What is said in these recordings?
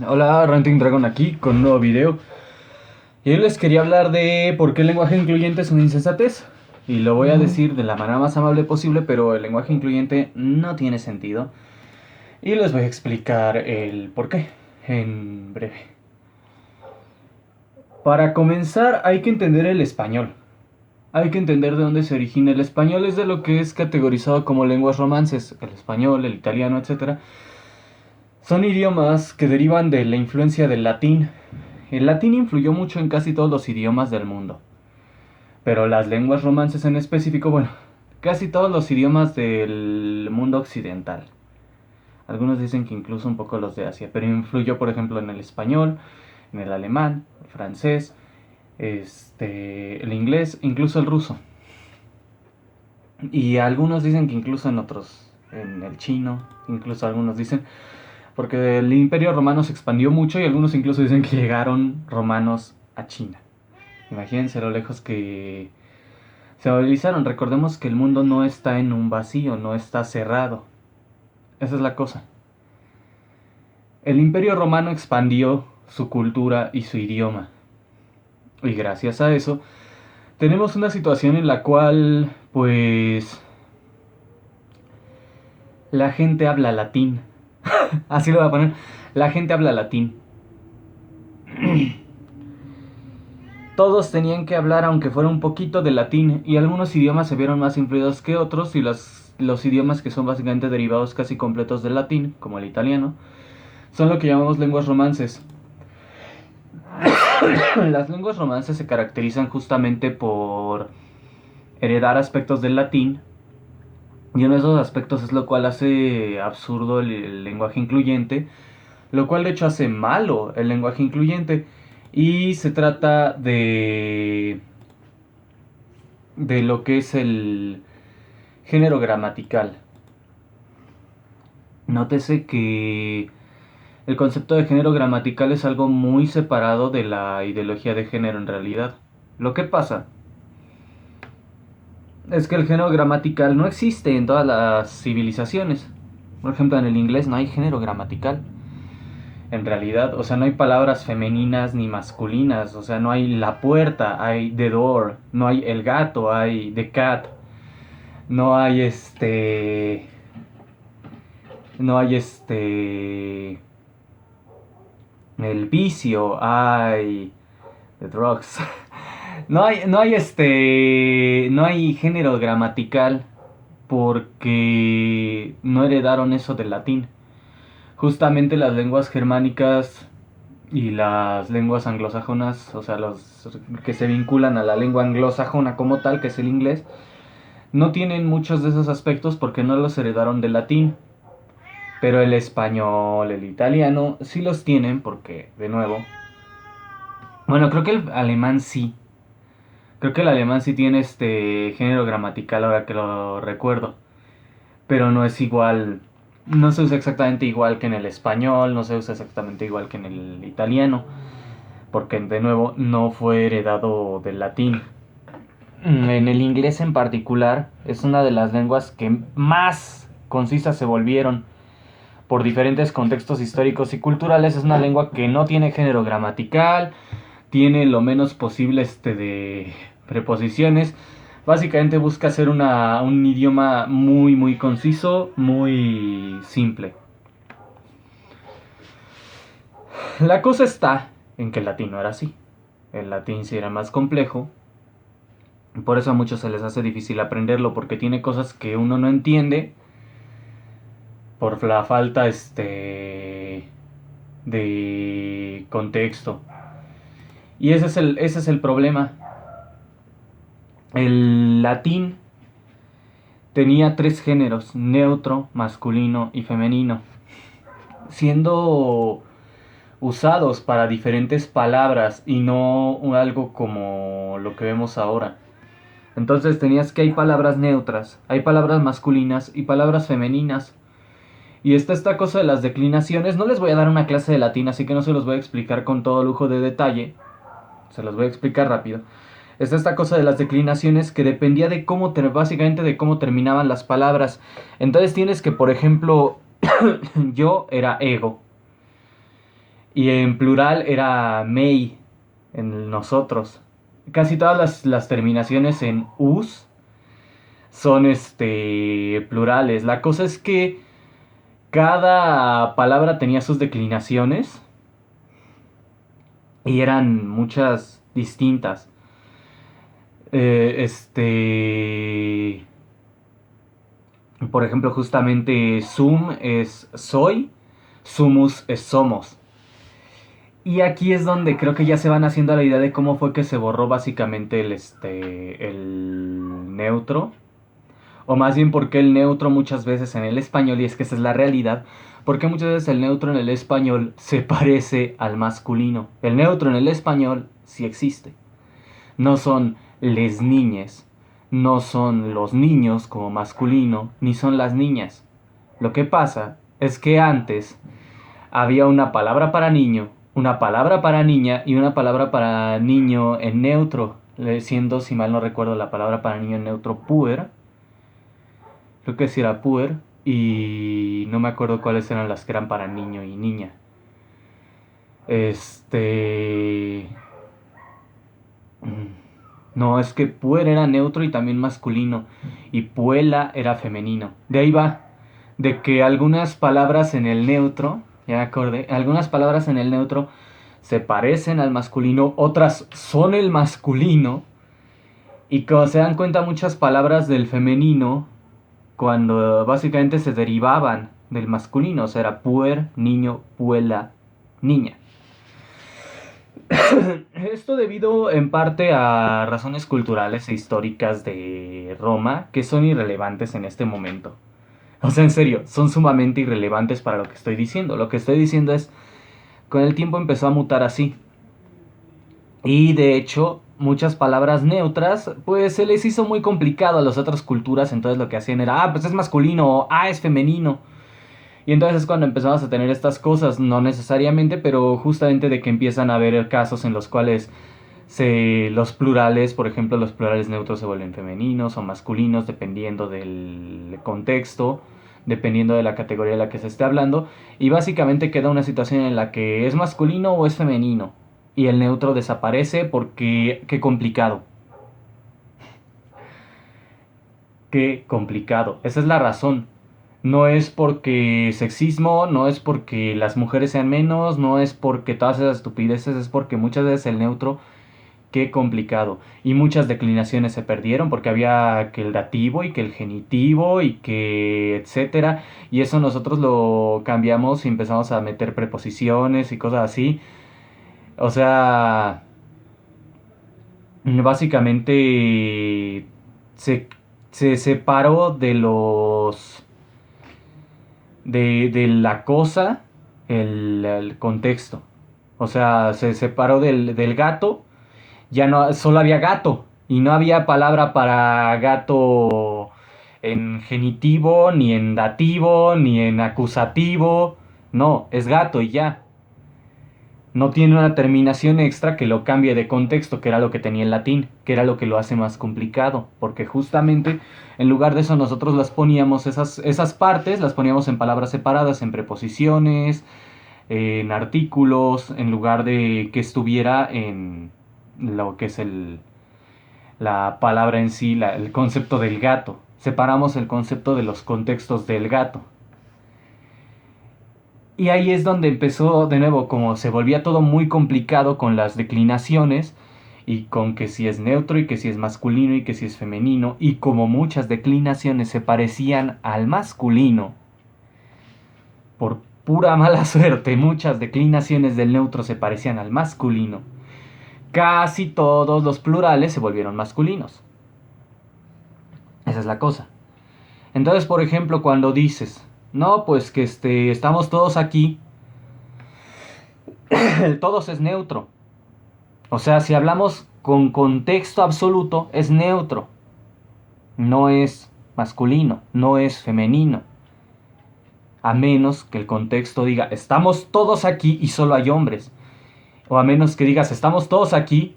Hola, Ranting Dragon aquí con un nuevo video. Y hoy les quería hablar de por qué el lenguaje incluyente es una insensatez. Y lo voy a decir de la manera más amable posible, pero el lenguaje incluyente no tiene sentido. Y les voy a explicar el por qué en breve. Para comenzar hay que entender el español. Hay que entender de dónde se origina. El español es de lo que es categorizado como lenguas romances. El español, el italiano, etcétera. Son idiomas que derivan de la influencia del latín. El latín influyó mucho en casi todos los idiomas del mundo. Pero las lenguas romances en específico, bueno, casi todos los idiomas del mundo occidental. Algunos dicen que incluso un poco los de Asia, pero influyó por ejemplo en el español, en el alemán, el francés, el inglés, incluso el ruso. Y algunos dicen que incluso en otros, en el chino, incluso algunos dicen, porque el imperio romano se expandió mucho y algunos incluso dicen que llegaron romanos a China. Imagínense lo lejos que se movilizaron. Recordemos que el mundo no está en un vacío, no está cerrado. Esa es la cosa. El imperio romano expandió su cultura y su idioma. Y gracias a eso, tenemos una situación en la cual, pues, la gente habla latín. Así lo voy a poner. La gente habla latín. Todos tenían que hablar aunque fuera un poquito de latín, y algunos idiomas se vieron más influidos que otros, y los idiomas que son básicamente derivados casi completos del latín, como el italiano, son lo que llamamos lenguas romances. Las lenguas romances se caracterizan justamente por heredar aspectos del latín, y uno de esos aspectos es lo cual hace absurdo el lenguaje incluyente, lo cual de hecho hace malo el lenguaje incluyente, y se trata de lo que es el género gramatical. Nótese que el concepto de género gramatical es algo muy separado de la ideología de género en realidad. Lo que pasa es que el género gramatical no existe en todas las civilizaciones. Por ejemplo, en el inglés no hay género gramatical. En realidad, o sea, no hay palabras femeninas ni masculinas. O sea, no hay la puerta, hay the door. No hay el gato, hay the cat. No hay No hay el vicio, hay the drugs. No hay género gramatical porque no heredaron eso del latín. Justamente las lenguas germánicas y las lenguas anglosajonas, o sea, los que se vinculan a la lengua anglosajona como tal, que es el inglés, no tienen muchos de esos aspectos porque no los heredaron del latín. Pero el español, el italiano, sí los tienen porque, de nuevo... Bueno, creo que el alemán sí. Creo que el alemán sí tiene este género gramatical ahora que lo recuerdo. Pero no es igual... No se usa exactamente igual que en el español, no se usa exactamente igual que en el italiano. Porque, de nuevo, no fue heredado del latín. En el inglés en particular, es una de las lenguas que más concisas se volvieron por diferentes contextos históricos y culturales. Es una lengua que no tiene género gramatical, tiene lo menos posible de preposiciones. Básicamente busca ser un idioma muy muy conciso, muy simple. La cosa está en que el latín no era así. El latín sí era más complejo. Por eso a muchos se les hace difícil aprenderlo, porque tiene cosas que uno no entiende por la falta de contexto. Y ese es el problema. El latín tenía tres géneros: neutro, masculino y femenino, siendo usados para diferentes palabras y no algo como lo que vemos ahora. Entonces tenías que hay palabras neutras, hay palabras masculinas y palabras femeninas. Y está esta cosa de las declinaciones. No les voy a dar una clase de latín, así que no se los voy a explicar con todo lujo de detalle. Se los voy a explicar rápido. Está esta cosa de las declinaciones que dependía de básicamente de cómo terminaban las palabras. Entonces tienes que, por ejemplo, yo era ego. Y en plural era mei, en nosotros. Casi todas las terminaciones en us son plurales. La cosa es que cada palabra tenía sus declinaciones y eran muchas distintas. Eh, este, por ejemplo, justamente sum es soy, sumus es somos. Y aquí es donde creo que ya se van haciendo la idea de cómo fue que se borró básicamente el neutro. O más bien porque el neutro muchas veces en el español, y es que esa es la realidad, porque muchas veces el neutro en el español se parece al masculino. El neutro en el español sí existe. No son les niñes, no son los niños como masculino, ni son las niñas. Lo que pasa es que antes había una palabra para niño, una palabra para niña y una palabra para niño en neutro, siendo, si mal no recuerdo, la palabra para niño en neutro puer. Creo que sí era puer. Y no me acuerdo cuáles eran las que eran para niño y niña. Este... No, es que puer era neutro y también masculino. Y puela era femenino. De ahí va. De que algunas palabras en el neutro, ya me acordé, algunas palabras en el neutro se parecen al masculino, otras son el masculino. Y como se dan cuenta muchas palabras del femenino, cuando básicamente se derivaban del masculino, o sea, era puer, niño, puela, niña. Esto debido en parte a razones culturales e históricas de Roma que son irrelevantes en este momento. O sea, en serio, son sumamente irrelevantes para lo que estoy diciendo. Lo que estoy diciendo es, con el tiempo empezó a mutar así. Y de hecho, muchas palabras neutras, pues se les hizo muy complicado a las otras culturas, entonces lo que hacían era, pues es masculino, o es femenino. Y entonces es cuando empezamos a tener estas cosas, no necesariamente, pero justamente de que empiezan a haber casos en los cuales los plurales, por ejemplo, los plurales neutros se vuelven femeninos o masculinos dependiendo del contexto, dependiendo de la categoría de la que se esté hablando, y básicamente queda una situación en la que es masculino o es femenino, y el neutro desaparece porque qué complicado. Qué complicado. Esa es la razón. No es porque sexismo, no es porque las mujeres sean menos, no es porque todas esas estupideces, es porque muchas veces el neutro, qué complicado. Y muchas declinaciones se perdieron porque había que el dativo y que el genitivo y que etcétera. Y eso nosotros lo cambiamos y empezamos a meter preposiciones y cosas así. O sea, básicamente se, se separó de de la cosa el contexto. O sea, se separó del gato, ya no, solo había gato. Y no había palabra para gato en genitivo, ni en dativo, ni en acusativo. No, es gato y ya. No tiene una terminación extra que lo cambie de contexto, que era lo que tenía el latín, que era lo que lo hace más complicado, porque justamente en lugar de eso nosotros las poníamos, esas partes las poníamos en palabras separadas, en preposiciones, en artículos, en lugar de que estuviera en lo que es la palabra en sí, el concepto del gato. Separamos el concepto de los contextos del gato. Y ahí es donde empezó de nuevo, como se volvía todo muy complicado con las declinaciones y con que si es neutro y que si es masculino y que si es femenino, y como muchas declinaciones se parecían al masculino, por pura mala suerte muchas declinaciones del neutro se parecían al masculino, casi todos los plurales se volvieron masculinos. Esa es la cosa. Entonces, por ejemplo, cuando dices, no, pues que estamos todos aquí, el todos es neutro. O sea, si hablamos con contexto absoluto, es neutro. No es masculino, no es femenino. A menos que el contexto diga, estamos todos aquí y solo hay hombres. O a menos que digas, estamos todos aquí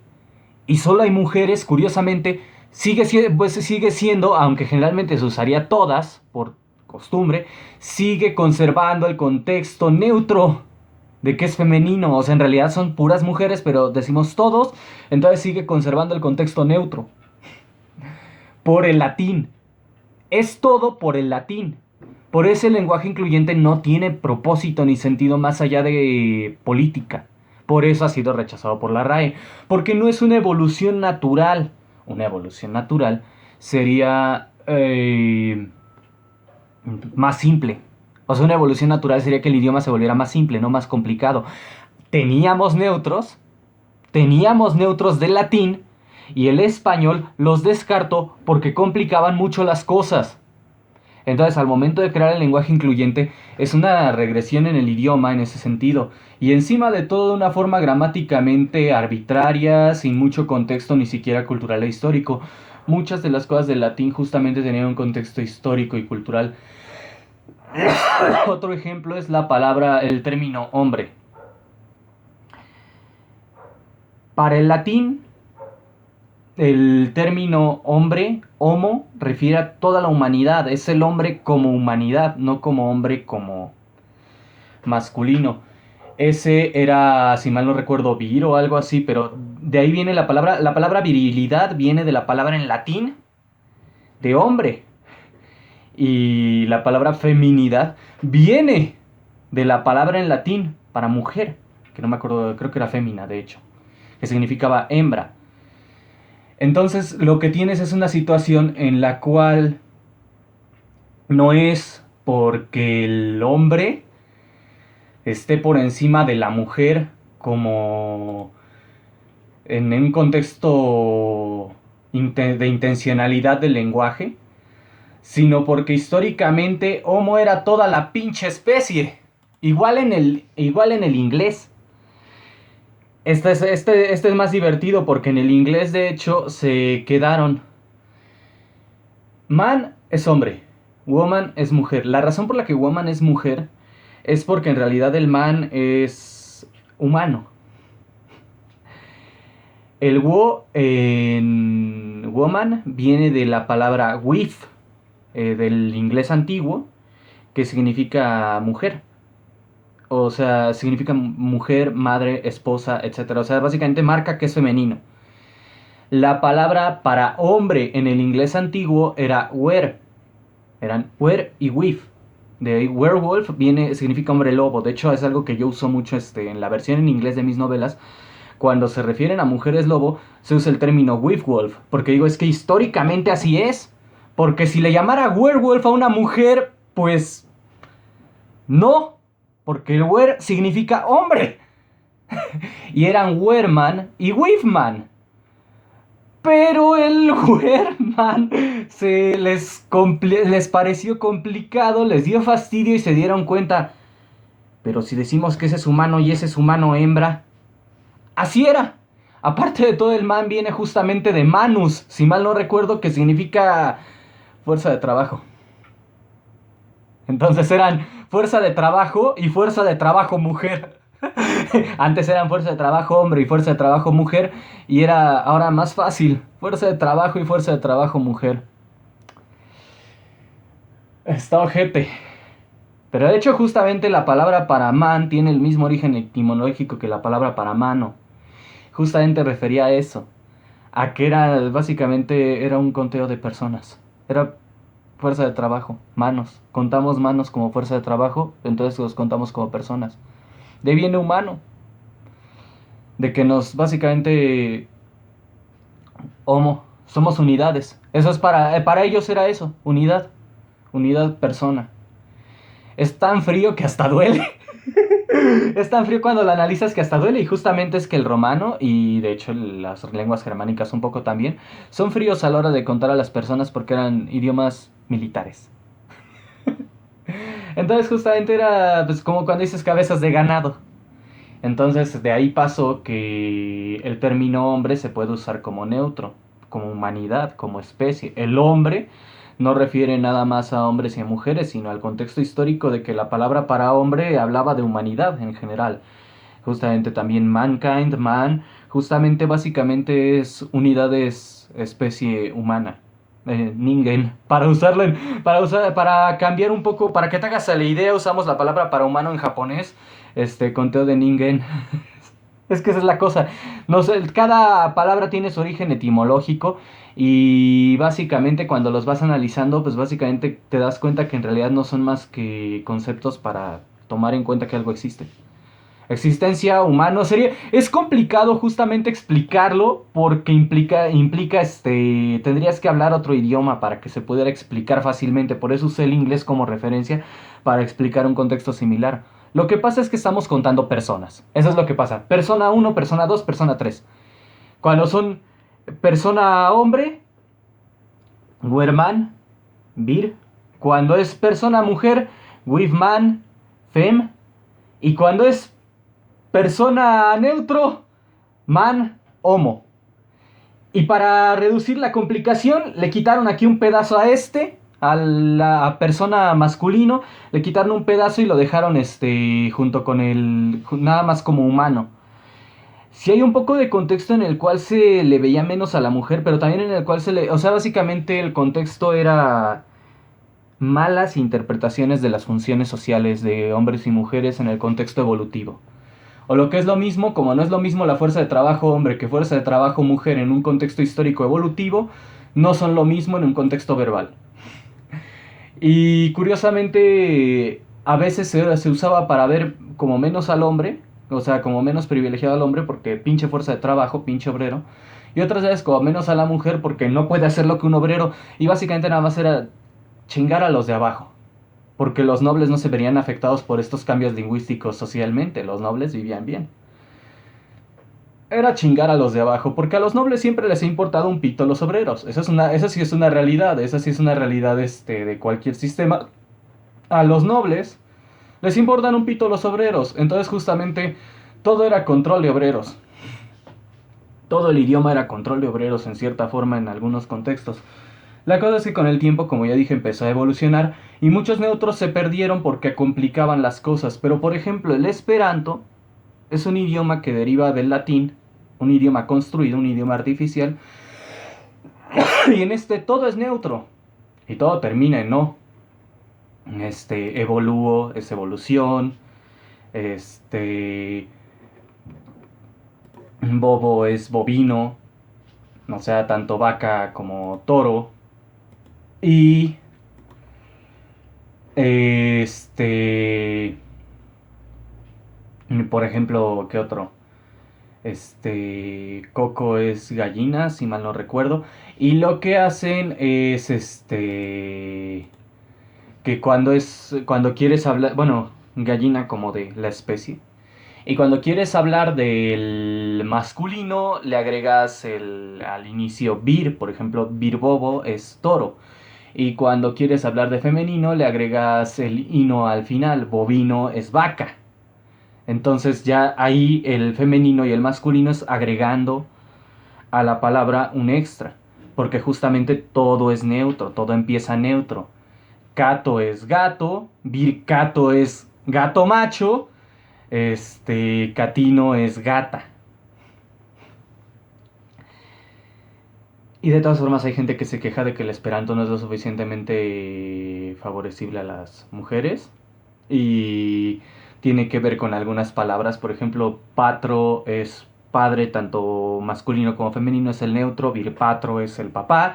y solo hay mujeres, curiosamente, sigue siendo, aunque generalmente se usaría todas, por costumbre, sigue conservando el contexto neutro. de que es femenino, o sea, en realidad son puras mujeres, pero decimos todos, entonces sigue conservando el contexto neutro. Por el latín. Es todo por el latín. Por eso el lenguaje incluyente no tiene propósito ni sentido más allá de política. Por eso ha sido rechazado por la RAE. Porque no es una evolución natural. Una evolución natural sería más simple. O sea, una evolución natural sería que el idioma se volviera más simple, no más complicado. Teníamos neutros, teníamos neutros del latín y el español los descartó porque complicaban mucho las cosas. Entonces, al momento de crear el lenguaje incluyente, es una regresión en el idioma en ese sentido. Y encima de todo, de una forma gramáticamente arbitraria, sin mucho contexto ni siquiera cultural e histórico. Muchas de las cosas del latín justamente tenían un contexto histórico y cultural. Otro ejemplo es la palabra, el término hombre. Para el latín, el término hombre, homo, refiere a toda la humanidad. Es el hombre como humanidad, no como hombre como masculino. Ese era, si mal no recuerdo, vir o algo así, pero de ahí viene la palabra. La palabra virilidad viene de la palabra en latín de hombre. Y la palabra feminidad viene de la palabra en latín para mujer, que no me acuerdo, creo que era fémina, de hecho, que significaba hembra. Entonces, lo que tienes es una situación en la cual no es porque el hombre esté por encima de la mujer como en un contexto de intencionalidad del lenguaje, sino porque históricamente Homo era toda la pinche especie. Igual en el inglés. Este es más divertido porque en el inglés de hecho se quedaron. Man es hombre, woman es mujer. La razón por la que woman es mujer es porque en realidad el man es humano. El wo en woman viene de la palabra with, del inglés antiguo, que significa mujer. O sea, significa mujer, madre, esposa, etc. O sea, básicamente marca que es femenino. La palabra para hombre en el inglés antiguo era were. Eran were y with. De werewolf significa hombre lobo. De hecho, es algo que yo uso mucho en la versión en inglés de mis novelas. Cuando se refieren a mujeres lobo, se usa el término werewolf. Porque digo, es que históricamente así es. Porque si le llamara werewolf a una mujer, pues no. Porque el wer significa hombre. Y eran werman y wifman. Pero el werman les pareció complicado, les dio fastidio y se dieron cuenta. Pero si decimos que ese es humano y ese es humano hembra, así era. Aparte de todo, el man viene justamente de manus, si mal no recuerdo, que significa fuerza de trabajo. Entonces eran fuerza de trabajo y fuerza de trabajo mujer. Antes eran fuerza de trabajo hombre y fuerza de trabajo mujer. Y era ahora más fácil. Fuerza de trabajo y fuerza de trabajo mujer. Está ojete. Pero de hecho justamente la palabra para man tiene el mismo origen etimológico que la palabra para mano. Justamente refería a eso. A que básicamente era un conteo de personas. Era fuerza de trabajo, manos. Contamos manos como fuerza de trabajo, entonces los contamos como personas. De bien humano. De que nos básicamente homo, somos unidades. Eso es para ellos era eso, unidad. Unidad persona. Es tan frío que hasta duele. Es tan frío cuando lo analizas que hasta duele. Y justamente es que el romano, y de hecho las lenguas germánicas un poco también, son fríos a la hora de contar a las personas porque eran idiomas militares. Entonces justamente era pues como cuando dices cabezas de ganado. Entonces de ahí pasó que el término hombre se puede usar como neutro, como humanidad, como especie. El hombre no refiere nada más a hombres y a mujeres, sino al contexto histórico de que la palabra para hombre hablaba de humanidad en general. Justamente también mankind, man, justamente básicamente es unidades especie humana. ningen, para cambiar un poco, para que te hagas la idea, usamos la palabra para humano en japonés, conteo de ningen. Es que esa es la cosa. No sé, cada palabra tiene su origen etimológico y básicamente cuando los vas analizando, pues básicamente te das cuenta que en realidad no son más que conceptos para tomar en cuenta que algo existe. Existencia humano sería, es complicado justamente explicarlo porque implica tendrías que hablar otro idioma para que se pudiera explicar fácilmente. Por eso usé el inglés como referencia para explicar un contexto similar. Lo que pasa es que estamos contando personas. Eso es lo que pasa. Persona uno, persona 2, persona 3. Cuando son persona hombre, werman, vir. Cuando es persona mujer, wivman, fem. Y cuando es persona neutro, man, homo. Y para reducir la complicación, le quitaron aquí un pedazo a la persona masculino, le quitaron un pedazo y lo dejaron junto con el, nada más como humano. Sí hay un poco de contexto en el cual se le veía menos a la mujer, pero también en el cual o sea, básicamente el contexto era malas interpretaciones de las funciones sociales de hombres y mujeres en el contexto evolutivo. O lo que es lo mismo, como no es lo mismo la fuerza de trabajo hombre que fuerza de trabajo mujer en un contexto histórico evolutivo, no son lo mismo en un contexto verbal. Y curiosamente, a veces se usaba para ver como menos al hombre, o sea, como menos privilegiado al hombre porque pinche fuerza de trabajo, pinche obrero. Y otras veces como menos a la mujer porque no puede hacer lo que un obrero. Y básicamente nada más era chingar a los de abajo. Porque los nobles no se verían afectados por estos cambios lingüísticos socialmente, los nobles vivían bien. Era chingar a los de abajo, porque a los nobles siempre les ha importado un pito los obreros. Esa sí es una realidad, esa sí es una realidad de cualquier sistema. A los nobles les importan un pito los obreros, entonces justamente todo era control de obreros. Todo el idioma era control de obreros en cierta forma en algunos contextos. La cosa es que con el tiempo, como ya dije, empezó a evolucionar y muchos neutros se perdieron porque complicaban las cosas. Pero por ejemplo, el esperanto es un idioma que deriva del latín, un idioma construido, un idioma artificial, y en todo es neutro y todo termina en no. Evolúo es evolución, bobo es bovino, o sea, tanto vaca como toro. Y por ejemplo, ¿qué otro? Coco es gallina, si mal no recuerdo. Y lo que hacen es que cuando quieres hablar, bueno, gallina como de la especie. Y cuando quieres hablar del masculino, le agregas al inicio vir, por ejemplo, virbobo es toro. Y cuando quieres hablar de femenino, le agregas el ino al final, bovino es vaca. Entonces ya ahí el femenino y el masculino es agregando a la palabra un extra. Porque justamente todo es neutro, todo empieza neutro. Cato es gato, vircato es gato macho, catino es gata. Y de todas formas hay gente que se queja de que el esperanto no es lo suficientemente favorecible a las mujeres. Y tiene que ver con algunas palabras. Por ejemplo, patro es padre, tanto masculino como femenino es el neutro. Virpatro es el papá.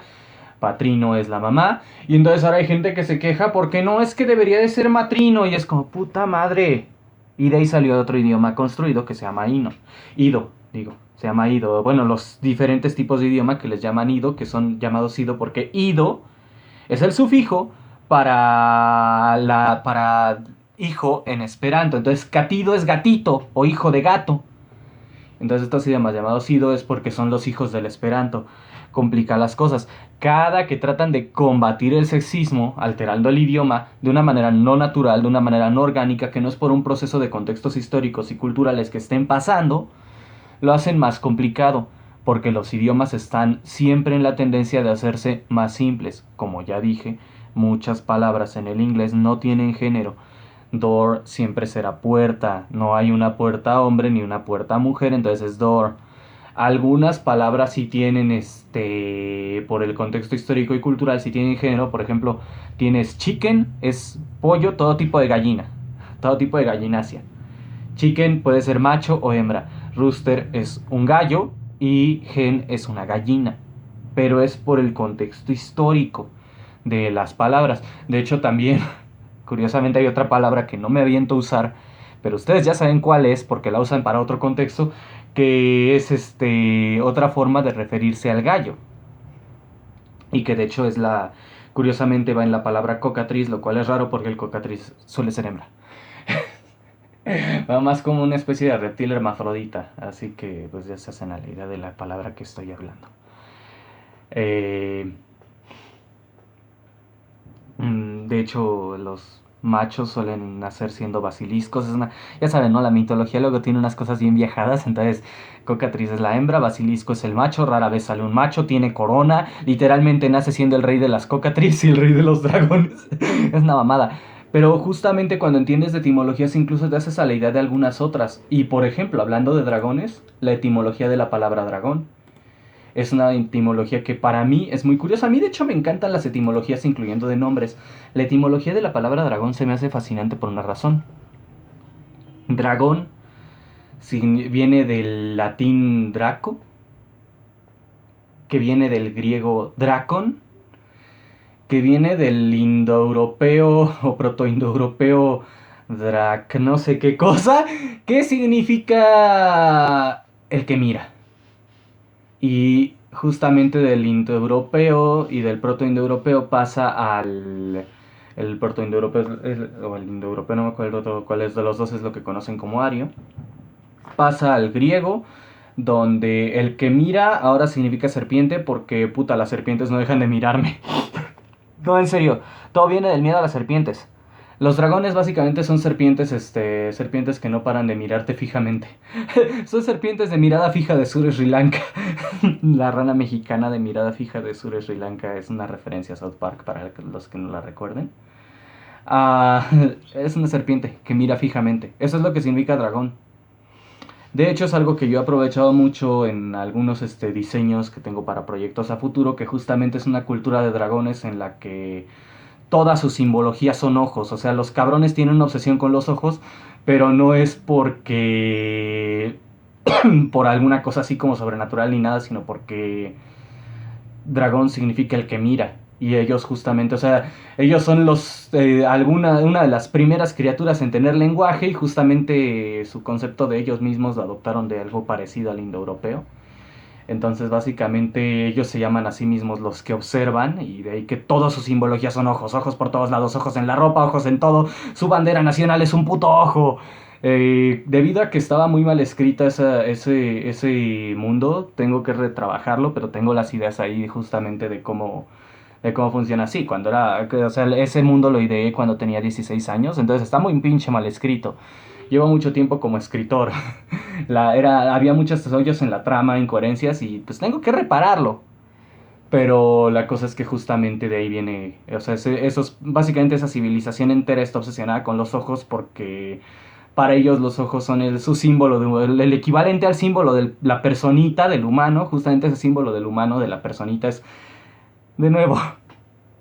Patrino es la mamá. Y entonces ahora hay gente que se queja porque no, es que debería de ser matrino. Y es como, puta madre. Y de ahí salió otro idioma construido que se llama Ido, digo. Se llama Ido. Bueno, los diferentes tipos de idioma que les llaman Ido, que son llamados Ido porque Ido es el sufijo para hijo en esperanto. Entonces, catido es gatito o hijo de gato. Entonces, estos idiomas llamados Ido es porque son los hijos del esperanto. Complica las cosas. Cada que tratan de combatir el sexismo, alterando el idioma de una manera no natural, de una manera no orgánica, que no es por un proceso de contextos históricos y culturales que estén pasando, lo hacen más complicado, porque los idiomas están siempre en la tendencia de hacerse más simples. Como ya dije, muchas palabras en el inglés no tienen género. Door siempre será puerta, no hay una puerta hombre ni una puerta mujer, entonces es door. Algunas palabras sí tienen, por el contexto histórico y cultural, sí tienen género. Por ejemplo, tienes chicken, es pollo, todo tipo de gallina, todo tipo de gallinacia. Chicken puede ser macho o hembra. Rooster es un gallo y hen es una gallina. Pero es por el contexto histórico de las palabras. De hecho, también, curiosamente, hay otra palabra que no me aviento a usar, pero ustedes ya saben cuál es porque la usan para otro contexto, que es otra forma de referirse al gallo. Y que de hecho es curiosamente va en la palabra cocatriz, lo cual es raro porque el cocatriz suele ser hembra. Va más como una especie de reptil hermafrodita, así que pues ya se hacen a la idea de la palabra que estoy hablando. De hecho, los machos suelen nacer siendo basiliscos. Ya saben, ¿no? La mitología luego tiene unas cosas bien viajadas. Entonces, cocatriz es la hembra, basilisco es el macho. Rara vez sale un macho, tiene corona. Literalmente nace siendo el rey de las cocatriz y el rey de los dragones. Es una mamada. Pero justamente cuando entiendes de etimologías, incluso te haces a la idea de algunas otras. Y por ejemplo, hablando de dragones, la etimología de la palabra dragón. Es una etimología que para mí es muy curiosa. A mí de hecho me encantan las etimologías incluyendo de nombres. La etimología de la palabra dragón se me hace fascinante por una razón. Dragón viene del latín draco, que viene del griego dracon, que viene del indoeuropeo o protoindoeuropeo drac no sé qué cosa, que significa el que mira. Y justamente del indoeuropeo y del protoindoeuropeo pasa al... El protoindoeuropeo o el indoeuropeo, no me acuerdo cuál es de los dos, es lo que conocen como ario. Pasa al griego, donde el que mira ahora significa serpiente porque, puta, las serpientes no dejan de mirarme. No, en serio, todo viene del miedo a las serpientes. Los dragones básicamente son serpientes, serpientes que no paran de mirarte fijamente. Son serpientes de mirada fija de Sur Sri Lanka. La rana mexicana de mirada fija de Sur Sri Lanka es una referencia a South Park para los que no la recuerden. Ah, es una serpiente que mira fijamente. Eso es lo que significa dragón. De hecho, es algo que yo he aprovechado mucho en algunos diseños que tengo para proyectos a futuro, que justamente es una cultura de dragones en la que toda su simbología son ojos. O sea, los cabrones tienen una obsesión con los ojos, pero no es porque por alguna cosa así como sobrenatural ni nada, sino porque dragón significa el que mira. Y ellos justamente, o sea, ellos son una de las primeras criaturas en tener lenguaje y justamente su concepto de ellos mismos lo adoptaron de algo parecido al indoeuropeo. Entonces, básicamente, ellos se llaman a sí mismos los que observan, y de ahí que toda su simbología son ojos, ojos por todos lados, ojos en la ropa, ojos en todo. Su bandera nacional es un puto ojo. Debido a que estaba muy mal escrita ese mundo, tengo que retrabajarlo, pero tengo las ideas ahí justamente de cómo funciona así. O sea, ese mundo lo ideé cuando tenía 16 años, entonces está muy pinche mal escrito. Llevo mucho tiempo como escritor. Había muchos hoyos en la trama, incoherencias, y pues tengo que repararlo. Pero la cosa es que justamente de ahí viene, o sea, básicamente esa civilización entera está obsesionada con los ojos porque para ellos los ojos son su símbolo, el equivalente al símbolo de la personita, del humano. Justamente ese símbolo del humano, de la personita, es, de nuevo,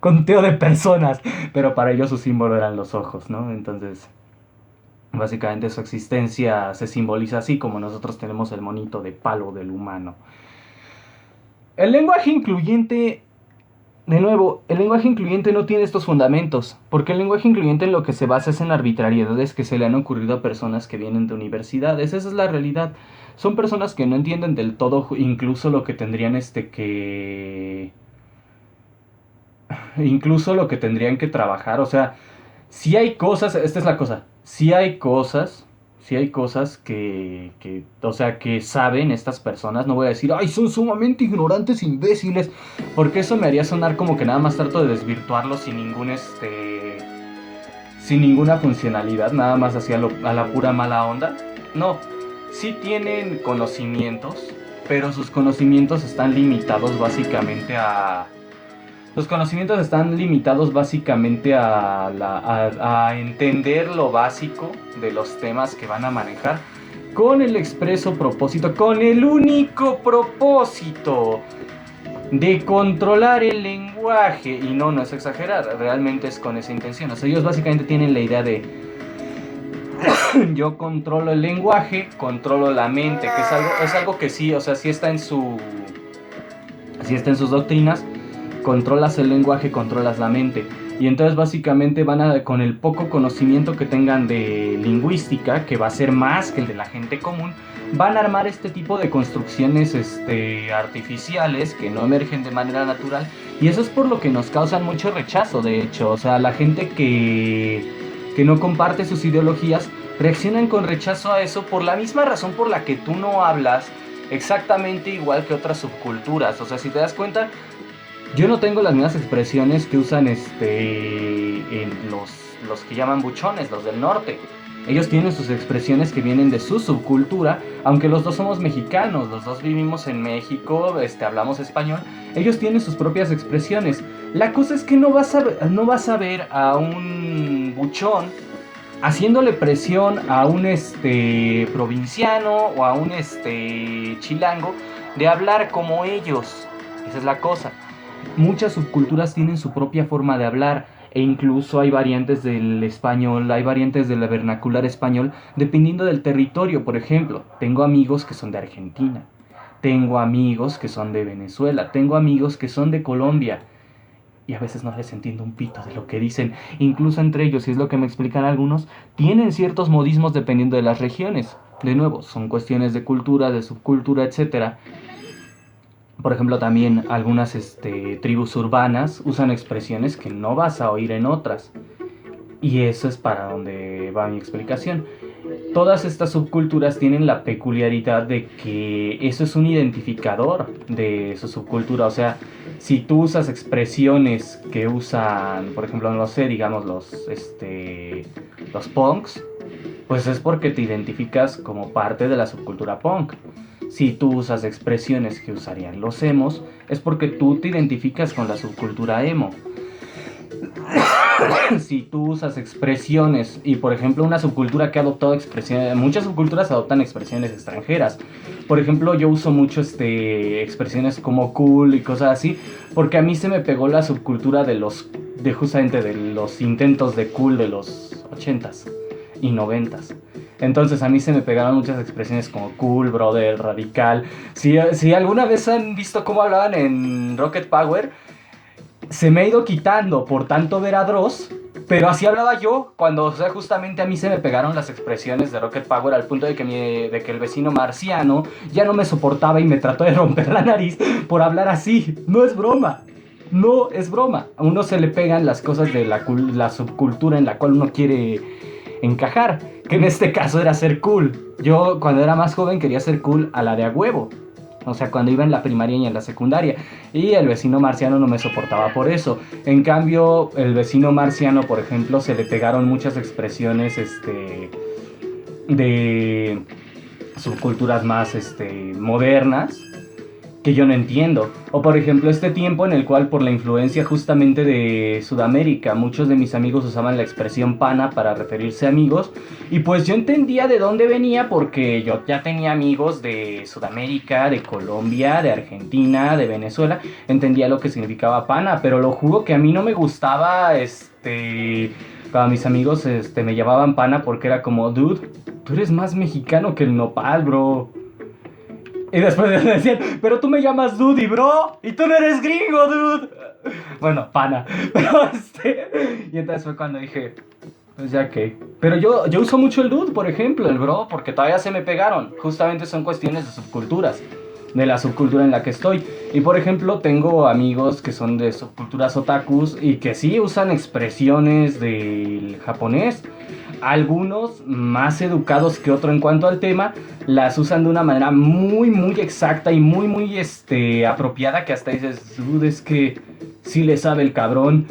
conteo de personas, pero para ellos su símbolo eran los ojos, ¿no? Entonces, básicamente su existencia se simboliza así como nosotros tenemos el monito de palo del humano. El lenguaje incluyente, de nuevo, el lenguaje incluyente no tiene estos fundamentos, porque el lenguaje incluyente en lo que se basa es en arbitrariedades que se le han ocurrido a personas que vienen de universidades. Esa es la realidad. Son personas que no entienden del todo incluso lo que tendrían incluso lo que tendrían que trabajar. O sea, si hay cosas, esta es la cosa, si hay cosas o sea, que saben estas personas. No voy a decir, ay, son sumamente ignorantes, imbéciles, porque eso me haría sonar como que nada más trato de desvirtuarlo sin ninguna funcionalidad, nada más hacia a la pura mala onda. No, sí tienen conocimientos, pero sus conocimientos están limitados básicamente a... Los conocimientos están limitados básicamente a entender lo básico de los temas que van a manejar. con el expreso propósito, con el único propósito de controlar el lenguaje. Y no es exagerar, realmente es con esa intención. O sea, ellos básicamente tienen la idea de yo controlo el lenguaje, controlo la mente, que es algo que sí, o sea, sí está en sus doctrinas. Controlas el lenguaje, controlas la mente. Y entonces básicamente con el poco conocimiento que tengan de lingüística, que va a ser más que el de la gente común, van a armar este tipo de construcciones artificiales que no emergen de manera natural. Y eso es por lo que nos causan mucho rechazo, de hecho. O sea, la gente que no comparte sus ideologías reaccionan con rechazo a eso por la misma razón por la que tú no hablas exactamente igual que otras subculturas. O sea, si te das cuenta, yo no tengo las mismas expresiones que usan en los que llaman buchones, los del norte. Ellos tienen sus expresiones que vienen de su subcultura, aunque los dos somos mexicanos, los dos vivimos en México, hablamos español. Ellos tienen sus propias expresiones. La cosa es que no vas a ver a un buchón haciéndole presión a un provinciano o a un chilango de hablar como ellos. Esa es la cosa. Muchas subculturas tienen su propia forma de hablar e incluso hay variantes del español, hay variantes del vernacular español dependiendo del territorio. Por ejemplo, tengo amigos que son de Argentina, tengo amigos que son de Venezuela, tengo amigos que son de Colombia y a veces no les entiendo un pito de lo que dicen. Incluso entre ellos, y es lo que me explican algunos, tienen ciertos modismos dependiendo de las regiones. De nuevo, son cuestiones de cultura, de subcultura, etcétera. Por ejemplo, también algunas tribus urbanas usan expresiones que no vas a oír en otras. Y eso es para donde va mi explicación. Todas estas subculturas tienen la peculiaridad de que eso es un identificador de su subcultura. O sea, si tú usas expresiones que usan, por ejemplo, no sé, digamos los punks, pues es porque te identificas como parte de la subcultura punk. Si tú usas expresiones que usarían los emos, es porque tú te identificas con la subcultura emo. Si tú usas expresiones, y por ejemplo una subcultura que ha adoptado expresiones, muchas subculturas adoptan expresiones extranjeras. Por ejemplo, yo uso mucho expresiones como cool y cosas así, porque a mí se me pegó la subcultura justamente de los intentos de cool de los 80s y 90s. Entonces a mí se me pegaron muchas expresiones como cool, brother, radical. Si alguna vez han visto cómo hablaban en Rocket Power, se me ha ido quitando por tanto ver a Dross, pero así hablaba yo cuando, o sea, justamente a mí se me pegaron las expresiones de Rocket Power al punto de que el vecino marciano ya no me soportaba y me trató de romper la nariz por hablar así. No es broma. No es broma. A uno se le pegan las cosas de la subcultura en la cual uno quiere encajar, que en este caso era ser cool. Yo cuando era más joven quería ser cool a la de a huevo. O sea, cuando iba en la primaria y en la secundaria. Y el vecino marciano no me soportaba por eso. En cambio, el vecino marciano, por ejemplo, se le pegaron muchas expresiones de subculturas más modernas que yo no entiendo. O por ejemplo este tiempo en el cual por la influencia justamente de Sudamérica muchos de mis amigos usaban la expresión pana para referirse a amigos, y pues yo entendía de dónde venía porque yo ya tenía amigos de Sudamérica, de Colombia, de Argentina, de Venezuela, entendía lo que significaba pana, pero lo juro que a mí no me gustaba cuando mis amigos me llamaban pana, porque era como, dude, tú eres más mexicano que el nopal, bro. Y después me decían, pero tú me llamas Dudy, bro, y tú no eres gringo, dude. Bueno, pana. Pero y entonces fue cuando dije, pues ya que. Pero yo uso mucho el dude, por ejemplo, el bro, porque todavía se me pegaron. Justamente son cuestiones de subculturas, de la subcultura en la que estoy. Y por ejemplo, tengo amigos que son de subculturas otakus y que sí usan expresiones del japonés. Algunos, más educados que otro en cuanto al tema, las usan de una manera muy, muy exacta y muy, muy apropiada, que hasta dices, dude, es que sí le sabe el cabrón.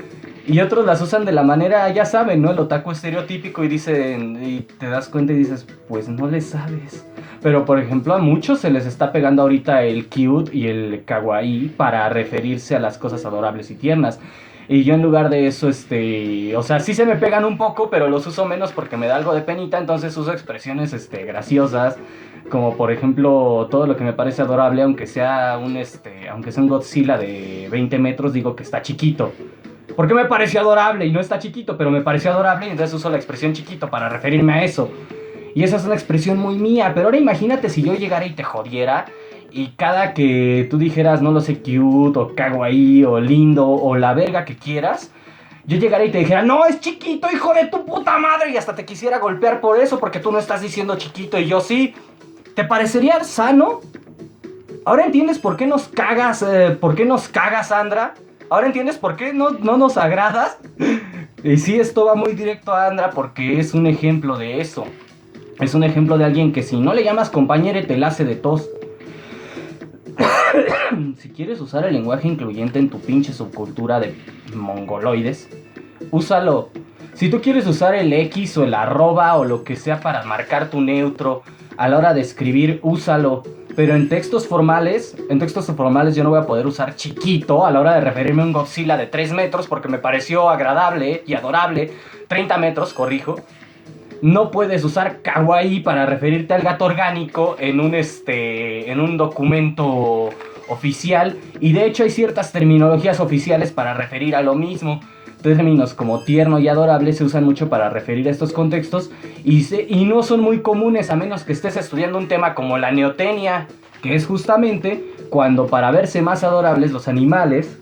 Y otros las usan de la manera, ya saben, ¿no? El otaku estereotípico, y dicen, y te das cuenta y dices, pues no le sabes. Pero por ejemplo a muchos se les está pegando ahorita el cute y el kawaii para referirse a las cosas adorables y tiernas. Y yo en lugar de eso, o sea, sí se me pegan un poco, pero los uso menos porque me da algo de penita, entonces uso expresiones, graciosas, como por ejemplo, todo lo que me parece adorable, aunque sea un Godzilla de 20 metros, digo que está chiquito. Porque me pareció adorable y no está chiquito, pero me pareció adorable y entonces uso la expresión chiquito para referirme a eso. Y esa es una expresión muy mía, pero ahora imagínate si yo llegara y te jodiera y cada que tú dijeras, no lo sé, cute, o kawaii, o lindo, o la verga que quieras, yo llegaría y te dijera, no, es chiquito, hijo de tu puta madre, y hasta te quisiera golpear por eso, porque tú no estás diciendo chiquito y yo sí. ¿Te parecería sano? ¿Ahora entiendes por qué nos cagas, Sandra? ¿Ahora entiendes por qué no nos agradas? Y sí, esto va muy directo a Andra porque es un ejemplo de eso. Es un ejemplo de alguien que si no le llamas compañero te la hace de tos. Si quieres usar el lenguaje incluyente en tu pinche subcultura de mongoloides, úsalo. Si tú quieres usar el X o el arroba o lo que sea para marcar tu neutro a la hora de escribir, úsalo. Pero en textos formales yo no voy a poder usar chiquito a la hora de referirme a un Godzilla de 3 metros porque me pareció agradable y adorable. 30 metros, corrijo. No puedes usar kawaii para referirte al gato orgánico en un documento oficial. Y de hecho hay ciertas terminologías oficiales para referir a lo mismo. Términos como tierno y adorable se usan mucho para referir a estos contextos y no son muy comunes a menos que estés estudiando un tema como la neotenia, que es justamente cuando para verse más adorables los animales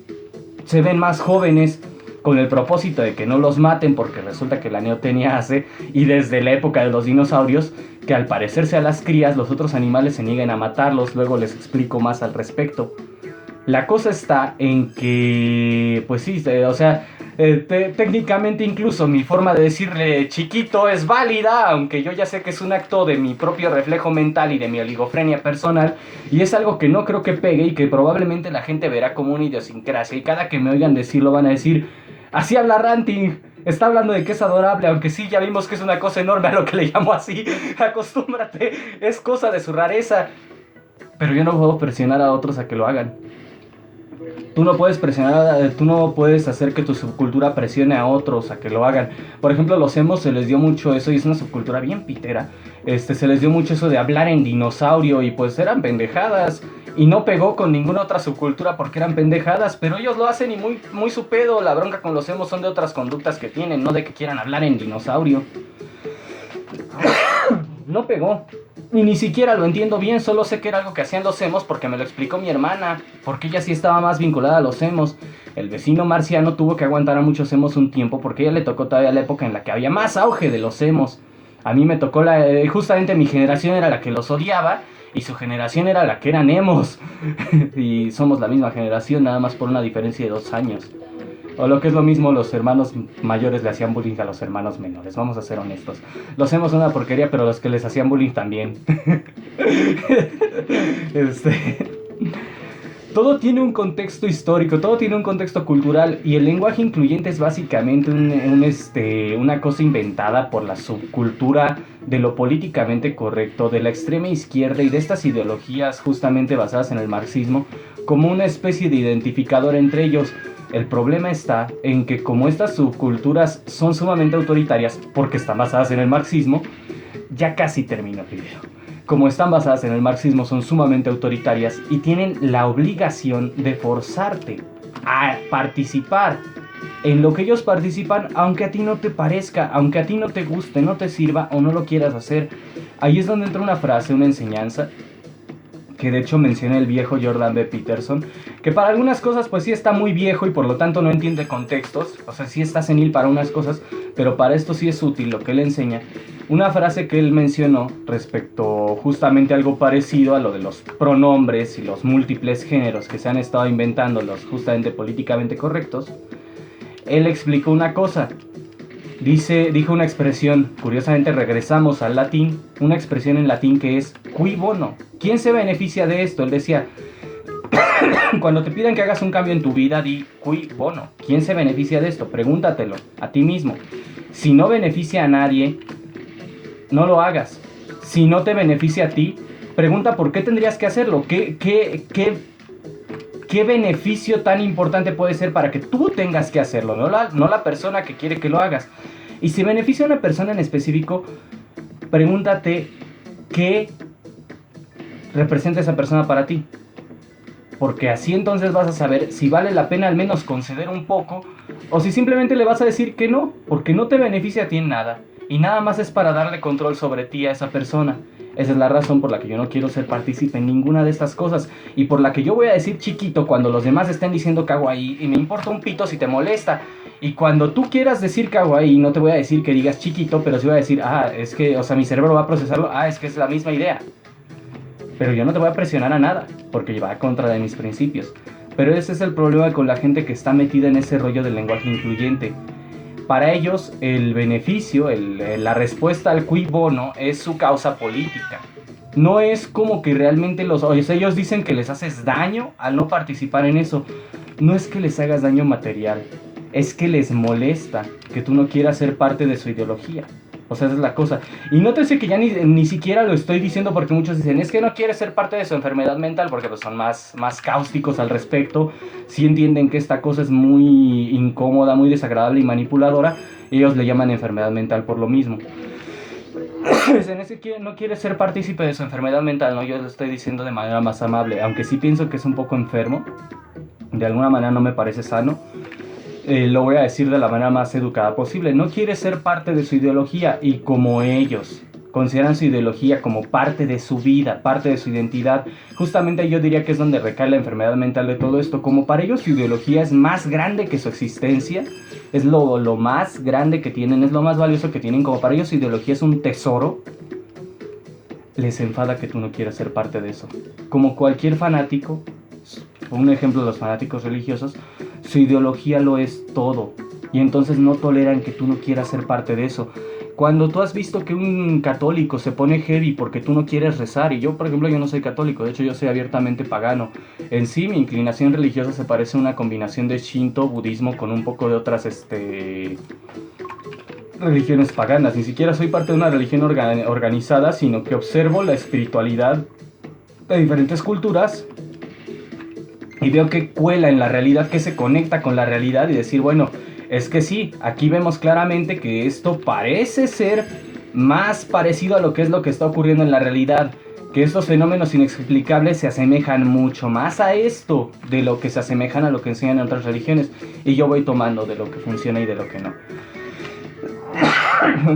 se ven más jóvenes con el propósito de que no los maten, porque resulta que la neotenia hace, y desde la época de los dinosaurios, que al parecerse a las crías los otros animales se nieguen a matarlos. Luego les explico más al respecto. La cosa está en que, pues sí, o sea, técnicamente incluso mi forma de decirle chiquito es válida, aunque yo ya sé que es un acto de mi propio reflejo mental y de mi oligofrenia personal, y es algo que no creo que pegue y que probablemente la gente verá como una idiosincrasia, y cada que me oigan decirlo van a decir, así habla Ranting, está hablando de que es adorable, aunque sí, ya vimos que es una cosa enorme a lo que le llamo así, acostúmbrate, es cosa de su rareza, pero yo no puedo presionar a otros a que lo hagan. Tú no puedes hacer que tu subcultura presione a otros a que lo hagan. Por ejemplo, los emos se les dio mucho eso y es una subcultura bien pitera. Se les dio mucho eso de hablar en dinosaurio y pues eran pendejadas. Y no pegó con ninguna otra subcultura porque eran pendejadas, pero ellos lo hacen y muy, muy su pedo. La bronca con los emos son de otras conductas que tienen, no de que quieran hablar en dinosaurio. No pegó. Y ni siquiera lo entiendo bien, solo sé que era algo que hacían los emos porque me lo explicó mi hermana, porque ella sí estaba más vinculada a los emos. El vecino marciano tuvo que aguantar a muchos emos un tiempo porque a ella le tocó todavía la época en la que había más auge de los emos. A mí me tocó justamente mi generación era la que los odiaba y su generación era la que eran emos. Y somos la misma generación, nada más por una diferencia de 2 años. O lo que es lo mismo, los hermanos mayores le hacían bullying a los hermanos menores. Vamos a ser honestos. Los hemos una porquería, pero los que les hacían bullying también. Todo tiene un contexto histórico, todo tiene un contexto cultural. Y el lenguaje incluyente es básicamente una cosa inventada por la subcultura de lo políticamente correcto, de la extrema izquierda y de estas ideologías justamente basadas en el marxismo, como una especie de identificador entre ellos. El problema está en que como estas subculturas son sumamente autoritarias porque están basadas en el marxismo, ya casi termino el video. Como están basadas en el marxismo son sumamente autoritarias y tienen la obligación de forzarte a participar en lo que ellos participan, aunque a ti no te parezca, aunque a ti no te guste, no te sirva o no lo quieras hacer. Ahí es donde entra una frase, una enseñanza que de hecho menciona el viejo Jordan B. Peterson, que para algunas cosas pues sí está muy viejo y por lo tanto no entiende contextos, o sea, sí está senil para unas cosas, pero para esto sí es útil lo que él enseña. Una frase que él mencionó respecto justamente a algo parecido a lo de los pronombres y los múltiples géneros que se han estado inventando, los justamente políticamente correctos, él explicó una cosa. Dijo una expresión, curiosamente regresamos al latín, una expresión en latín que es cui bono. ¿Quién se beneficia de esto? Él decía, cuando te pidan que hagas un cambio en tu vida, di cui bono. ¿Quién se beneficia de esto? Pregúntatelo a ti mismo. Si no beneficia a nadie, no lo hagas. Si no te beneficia a ti, pregunta por qué tendrías que hacerlo. ¿Qué ¿Qué beneficio tan importante puede ser para que tú tengas que hacerlo? No la persona que quiere que lo hagas. Y si beneficia a una persona en específico, pregúntate qué representa esa persona para ti. Porque así entonces vas a saber si vale la pena al menos conceder un poco, o si simplemente le vas a decir que no, porque no te beneficia a ti en nada. Y nada más es para darle control sobre ti a esa persona. Esa es la razón por la que yo no quiero ser partícipe en ninguna de estas cosas. Y por la que yo voy a decir chiquito cuando los demás estén diciendo kawaii. Y me importa un pito si te molesta. Y cuando tú quieras decir kawaii, no te voy a decir que digas chiquito, pero sí voy a decir, es que, o sea, mi cerebro va a procesarlo. Es que es la misma idea. Pero yo no te voy a presionar a nada, porque va a contra de mis principios. Pero ese es el problema con la gente que está metida en ese rollo del lenguaje incluyente. Para ellos, el beneficio, la respuesta al cui bono es su causa política. No es como que realmente ellos dicen que les haces daño al no participar en eso. No es que les hagas daño material, es que les molesta que tú no quieras ser parte de su ideología. O sea, esa es la cosa. Y nótese que ya ni siquiera lo estoy diciendo porque muchos dicen, es que no quiere ser parte de su enfermedad mental, porque pues son más cáusticos al respecto. Sí entienden que esta cosa es muy incómoda, muy desagradable y manipuladora. Ellos le llaman enfermedad mental por lo mismo. En ese no quiere ser partícipe de su enfermedad mental, ¿no? Yo lo estoy diciendo de manera más amable, aunque sí pienso que es un poco enfermo. De alguna manera no me parece sano. Lo voy a decir de la manera más educada posible. No quiere ser parte de su ideología, y como ellos consideran su ideología como parte de su vida, parte de su identidad, justamente yo diría que es donde recae la enfermedad mental de todo esto. Como para ellos su ideología es más grande que su existencia, es lo más grande que tienen, es lo más valioso que tienen, como para ellos su ideología es un tesoro, les enfada que tú no quieras ser parte de eso. Como cualquier fanático, un ejemplo de los fanáticos religiosos, su ideología lo es todo, y entonces no toleran que tú no quieras ser parte de eso. Cuando tú has visto que un católico se pone heavy porque tú no quieres rezar, y yo por ejemplo yo no soy católico, de hecho yo soy abiertamente pagano. En sí mi inclinación religiosa se parece a una combinación de Shinto, budismo con un poco de otras religiones paganas. Ni siquiera soy parte de una religión organizada, sino que observo la espiritualidad de diferentes culturas y veo que cuela en la realidad, que se conecta con la realidad, y decir, bueno, es que sí, aquí vemos claramente que esto parece ser más parecido a lo que está ocurriendo en la realidad, que estos fenómenos inexplicables se asemejan mucho más a esto de lo que se asemejan a lo que enseñan en otras religiones, y yo voy tomando de lo que funciona y de lo que no.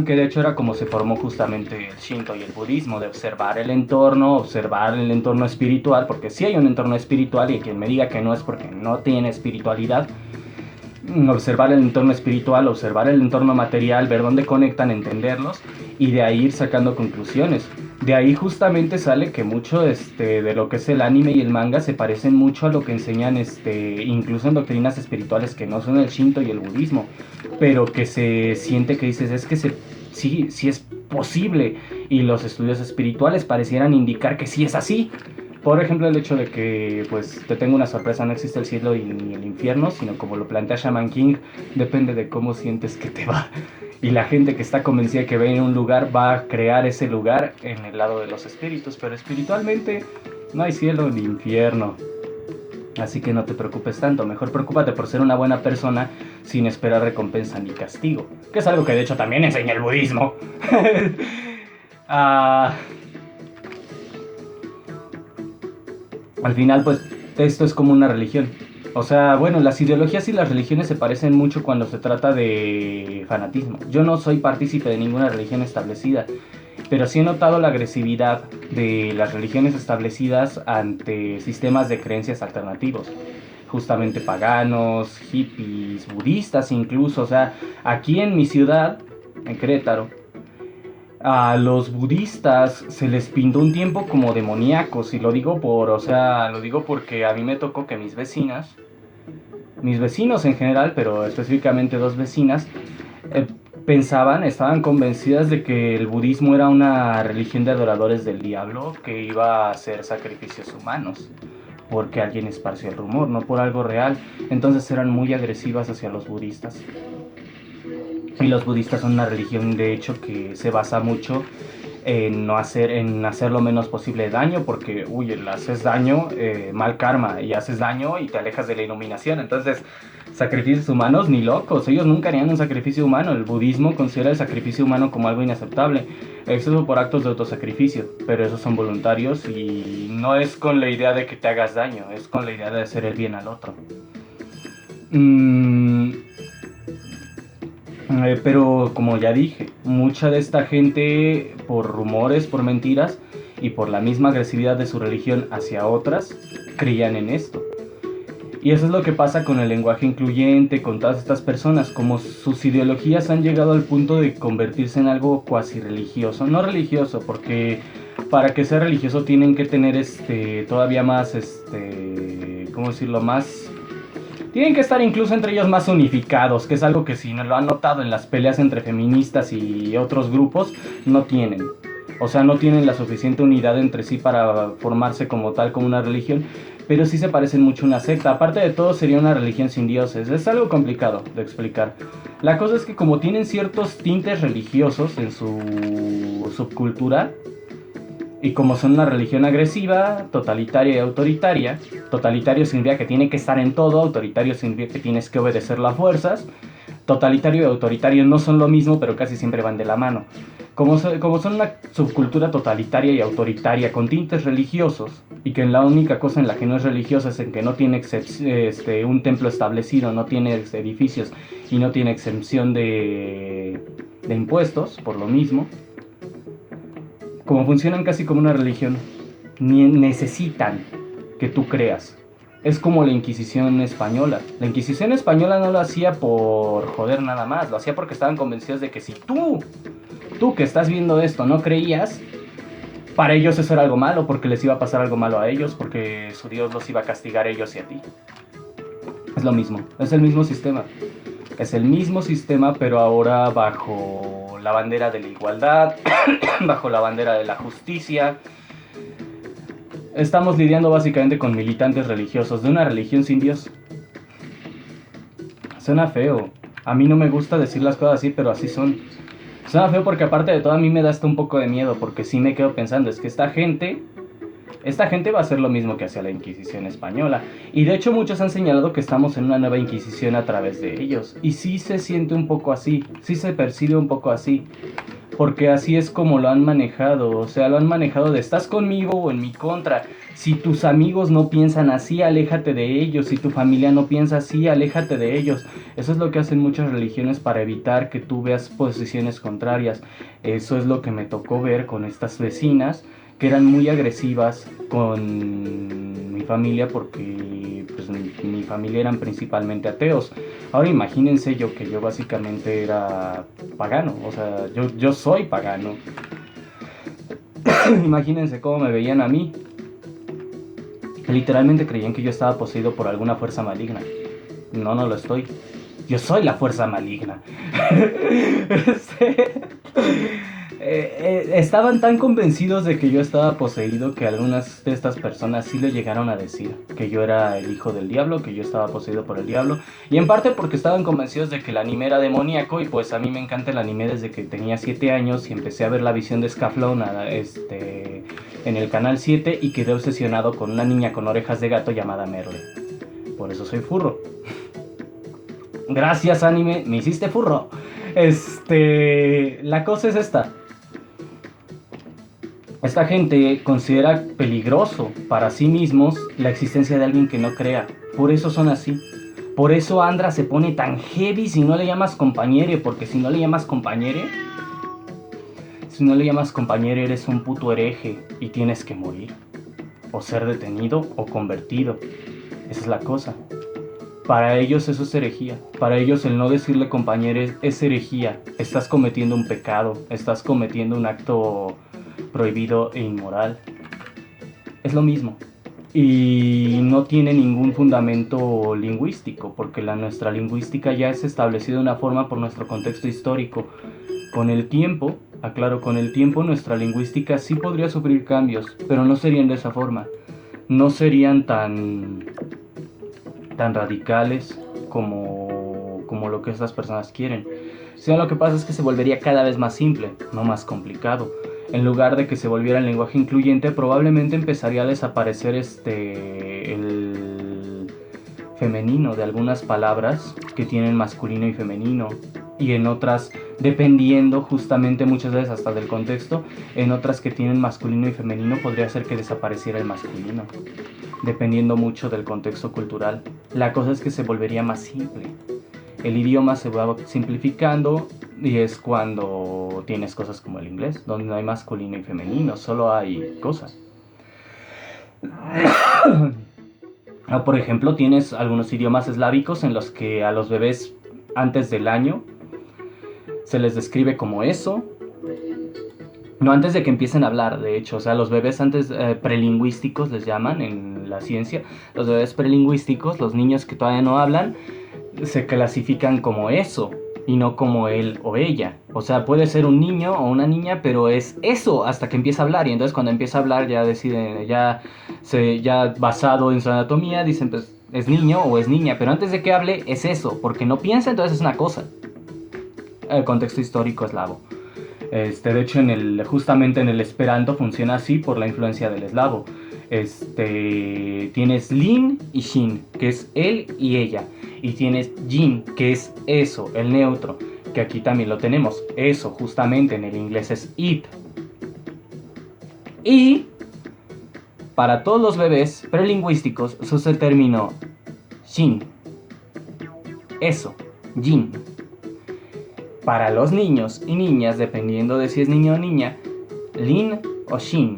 Que de hecho era como se formó justamente el Shinto y el budismo, de observar el entorno espiritual, porque sí hay un entorno espiritual, y quien me diga que no es porque no tiene espiritualidad. Observar el entorno espiritual, observar el entorno material, ver dónde conectan, entenderlos, y de ahí ir sacando conclusiones. De ahí justamente sale que mucho de lo que es el anime y el manga se parecen mucho a lo que enseñan incluso en doctrinas espirituales que no son el Shinto y el budismo, pero que se siente que dices, es que sí es posible, y los estudios espirituales parecieran indicar que sí es así. Por ejemplo, el hecho de que, pues, te tengo una sorpresa, no existe el cielo ni el infierno, sino como lo plantea Shaman King, depende de cómo sientes que te va. Y la gente que está convencida que ve en un lugar va a crear ese lugar en el lado de los espíritus, pero espiritualmente no hay cielo ni infierno. Así que no te preocupes tanto, mejor preocúpate por ser una buena persona sin esperar recompensa ni castigo, que es algo que de hecho también enseña el budismo. Al final, pues, esto es como una religión. O sea, bueno, las ideologías y las religiones se parecen mucho cuando se trata de fanatismo. Yo no soy partícipe de ninguna religión establecida, pero sí he notado la agresividad de las religiones establecidas ante sistemas de creencias alternativos. Justamente paganos, hippies, budistas incluso. O sea, aquí en mi ciudad, en Querétaro, a los budistas se les pintó un tiempo como demoníacos, y lo digo porque a mí me tocó que mis vecinos en general, pero específicamente dos vecinas, estaban convencidas de que el budismo era una religión de adoradores del diablo que iba a hacer sacrificios humanos, porque alguien esparció el rumor, no por algo real. Entonces eran muy agresivas hacia los budistas. Y los budistas son una religión, de hecho, que se basa mucho en hacer lo menos posible daño, porque, le haces daño, mal karma, y haces daño y te alejas de la iluminación. Entonces, sacrificios humanos, ni locos, ellos nunca harían un sacrificio humano. El budismo considera el sacrificio humano como algo inaceptable, excepto por actos de autosacrificio, pero esos son voluntarios y no es con la idea de que te hagas daño, es con la idea de hacer el bien al otro. Pero como ya dije, mucha de esta gente, por rumores, por mentiras y por la misma agresividad de su religión hacia otras, creían en esto. Y eso es lo que pasa con el lenguaje incluyente, con todas estas personas, como sus ideologías han llegado al punto de convertirse en algo cuasi religioso. No religioso, porque para que sea religioso tienen que tener todavía más, ¿cómo decirlo? Más... Tienen que estar incluso entre ellos más unificados, que es algo que si no lo han notado en las peleas entre feministas y otros grupos, no tienen. O sea, no tienen la suficiente unidad entre sí para formarse como tal, como una religión, pero sí se parecen mucho a una secta. Aparte de todo, sería una religión sin dioses. Es algo complicado de explicar. La cosa es que como tienen ciertos tintes religiosos en su subcultura, y como son una religión agresiva, totalitaria y autoritaria, totalitario significa que tiene que estar en todo, autoritario significa que tienes que obedecerlo a fuerzas, totalitario y autoritario no son lo mismo, pero casi siempre van de la mano. Como son una subcultura totalitaria y autoritaria con tintes religiosos, y que la única cosa en la que no es religiosa es en que no tiene un templo establecido, no tiene edificios y no tiene exención de impuestos, por lo mismo, como funcionan casi como una religión, necesitan que tú creas. Es como la Inquisición española. La Inquisición española no lo hacía por joder nada más, lo hacía porque estaban convencidos de que si tú que estás viendo esto no creías, para ellos eso era algo malo, porque les iba a pasar algo malo a ellos, porque su Dios los iba a castigar a ellos y a ti. Es lo mismo, es el mismo sistema. Es el mismo sistema, pero ahora bajo la bandera de la igualdad, bajo la bandera de la justicia. Estamos lidiando básicamente con militantes religiosos de una religión sin Dios. Suena feo. A mí no me gusta decir las cosas así, pero así son. Suena feo porque aparte de todo a mí me da hasta un poco de miedo, porque sí me quedo pensando, es que esta gente va a hacer lo mismo que hacía la Inquisición española. Y de hecho muchos han señalado que estamos en una nueva Inquisición a través de ellos. Y sí se siente un poco así, sí se percibe un poco así. Porque así es como lo han manejado. O sea, lo han manejado de estás conmigo o en mi contra. Si tus amigos no piensan así, aléjate de ellos. Si tu familia no piensa así, aléjate de ellos. Eso es lo que hacen muchas religiones para evitar que tú veas posiciones contrarias. Eso es lo que me tocó ver con estas vecinas, que eran muy agresivas con mi familia, porque pues, mi familia eran principalmente ateos. Ahora imagínense que yo básicamente era pagano, o sea, yo soy pagano. Imagínense cómo me veían a mí. Literalmente creían que yo estaba poseído por alguna fuerza maligna. No lo estoy. Yo soy la fuerza maligna. Estaban tan convencidos de que yo estaba poseído que algunas de estas personas sí le llegaron a decir que yo era el hijo del diablo, que yo estaba poseído por el diablo, y en parte porque estaban convencidos de que el anime era demoníaco, y pues a mí me encanta el anime desde que tenía 7 años y empecé a ver la visión de Scaflón en el canal 7 y quedé obsesionado con una niña con orejas de gato llamada Merle. Por eso soy furro. Gracias, anime, me hiciste furro. La cosa es esta. Esta gente considera peligroso para sí mismos la existencia de alguien que no crea. Por eso son así. Por eso Andra se pone tan heavy si no le llamas compañere. Porque si no le llamas compañere, eres un puto hereje y tienes que morir. O ser detenido o convertido. Esa es la cosa. Para ellos eso es herejía. Para ellos el no decirle compañero es herejía. Estás cometiendo un pecado. Estás cometiendo un acto prohibido e inmoral. Es lo mismo. Y no tiene ningún fundamento lingüístico, porque nuestra lingüística ya es establecida de una forma por nuestro contexto histórico. Con el tiempo, nuestra lingüística sí podría sufrir cambios, pero no serían de esa forma. No serían tan radicales como lo que estas personas quieren. O sea, lo que pasa es que se volvería cada vez más simple, no más complicado. En lugar de que se volviera el lenguaje incluyente, probablemente empezaría a desaparecer el femenino de algunas palabras que tienen masculino y femenino, y en otras, dependiendo justamente muchas veces hasta del contexto, en otras que tienen masculino y femenino podría ser que desapareciera el masculino, dependiendo mucho del contexto cultural. La cosa es que se volvería más simple. El idioma se va simplificando y es cuando tienes cosas como el inglés, donde no hay masculino y femenino, solo hay cosas. O por ejemplo, tienes algunos idiomas eslávicos en los que a los bebés antes del año se les describe como eso. No antes de que empiecen a hablar, de hecho, o sea, los bebés antes prelingüísticos les llaman en la ciencia. Los bebés prelingüísticos, los niños que todavía no hablan, se clasifican como eso y no como él o ella. O sea, puede ser un niño o una niña, pero es eso hasta que empieza a hablar. Y entonces cuando empieza a hablar ya deciden, ya basado en su anatomía, dicen pues es niño o es niña. Pero antes de que hable es eso, porque no piensa, entonces es una cosa. El contexto histórico eslavo. De hecho, justamente en el esperanto funciona así por la influencia del eslavo. Tienes lin y shin, que es él y ella. Y tienes yin, que es eso, el neutro, que aquí también lo tenemos. Eso, justamente en el inglés es it. Y para todos los bebés prelingüísticos se usa el término shin. Eso, yin. Para los niños y niñas, dependiendo de si es niño o niña, lin o shin.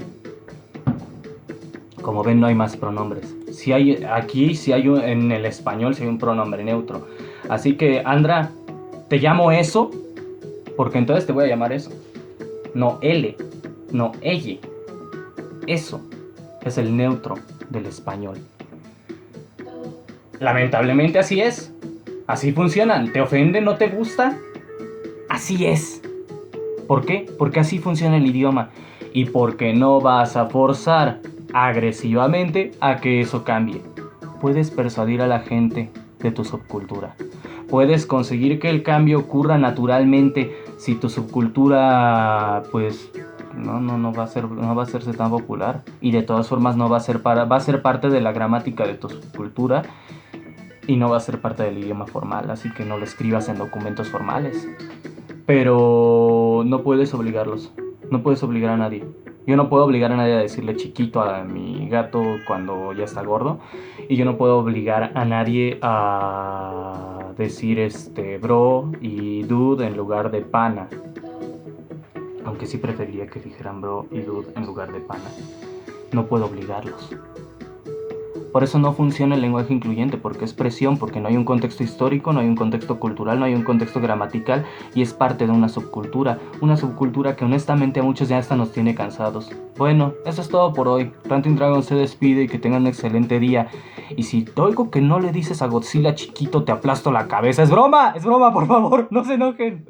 Como ven, no hay más pronombres. En el español sí hay un pronombre neutro. Así que, Andra, te llamo eso, porque entonces te voy a llamar eso. No L, no ella. Eso es el neutro del español. Lamentablemente así es. Así funcionan. ¿Te ofende? ¿No te gusta? Así es. ¿Por qué? Porque así funciona el idioma. Y porque no vas a forzar agresivamente a que eso cambie. Puedes persuadir a la gente de tu subcultura. Puedes conseguir que el cambio ocurra naturalmente si tu subcultura pues no va a hacerse tan popular, y de todas formas no va a ser va a ser parte de la gramática de tu subcultura y no va a ser parte del idioma formal, así que no lo escribas en documentos formales. Pero no puedes obligarlos. No puedes obligar a nadie. Yo no puedo obligar a nadie a decirle chiquito a mi gato cuando ya está gordo. Y yo no puedo obligar a nadie a decir bro y dude en lugar de pana. Aunque sí preferiría que dijeran bro y dude en lugar de pana. No puedo obligarlos. Por eso no funciona el lenguaje incluyente, porque es presión, porque no hay un contexto histórico, no hay un contexto cultural, no hay un contexto gramatical, y es parte de una subcultura que honestamente a muchos ya hasta nos tiene cansados. Bueno, eso es todo por hoy. Ranting Dragon se despide y que tengan un excelente día. Y si te oigo que no le dices a Godzilla chiquito, te aplasto la cabeza. ¡Es broma! ¡Es broma, por favor! ¡No se enojen!